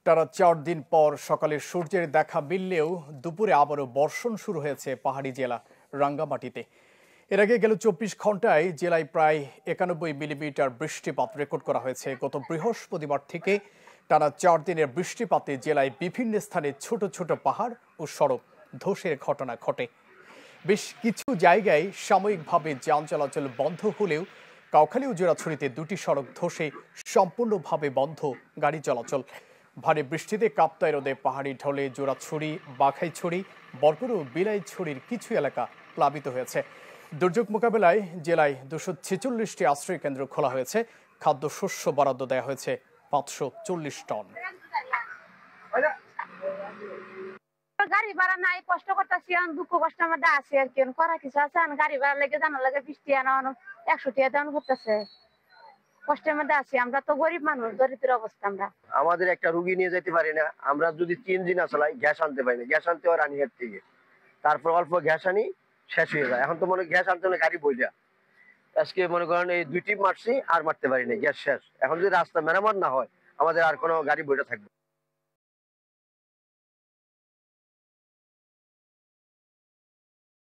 টানা ৪ দিন পর সকালে সূর্যের দেখা মিললেও দুপুরে আবারও বর্ষণ শুরু হয়েছে পাহাড়ি জেলা রাঙ্গামাটিতে। এর আগে গেল ২৪ ঘন্টায় জেলায় প্রায় ৯১ মিলিমিটার বৃষ্টিপাত রেকর্ড করা হয়েছে। গত বৃহস্পতিবার থেকে টানা ৪ দিনের বৃষ্টিপাতে জেলায় বিভিন্ন স্থানে ছোট ছোট পাহাড় ও সড়ক ধসের ঘটনা ঘটে। বেশ কিছু জায়গায় সাময়িকভাবে যান চলাচল বন্ধ হলেও কাউখালী ও জোড়াছড়িতে দুটি সড়ক ধসে সম্পূর্ণভাবে বন্ধ গাড়ি চলাচল। ভারী বৃষ্টিতে কাপ্তাই হ্রদে পাহাড়ি ঢলে জোড়াছড়ি, বাঘাইছড়ি, বরগুনা ও বিলাইছড়ির কিছু এলাকা প্লাবিত হয়েছে। দুর্যোগ মোকাবেলায় জেলায় ২৪৬টি আশ্রয় কেন্দ্র খোলা হয়েছে। খাদ্যশস্য বরাদ্দ দেওয়া হয়েছে ৫৪০ টন। গাড়ি ভাড়া নাই, কষ্ট করতেছি, দুঃখ কষ্ট মধ্যে আছি আর কি। করা কিছু আছে, গাড়ি ভাড়া লেগে জানা লাগে ২০ টাকা ১০০ টাকা দাম করতেছে। কষ্টের মধ্যে আছি, আমরা তো গরিব মানুষ, দরিদ্র অবস্থা। আমাদের একটা রুগী নিয়ে যেতে পারি না, আমরা যদি সিএনজি না চালাই গ্যাস আনতে পারি না, গ্যাস আনতে হয় রানীহাট থেকে, তারপর অল্প গ্যাস আনি শেষ হয়ে যায়। এখন তো মনে গ্যাস আনতে হলে গাড়ি বইলা আজকে মনে করেন এই ২ টিপ মারছি আর মারতে পারি না, গ্যাস শেষ। এখন যদি রাস্তা মেরামত না হয় আমাদের আর কোনো গাড়ি বইটা থাকবে।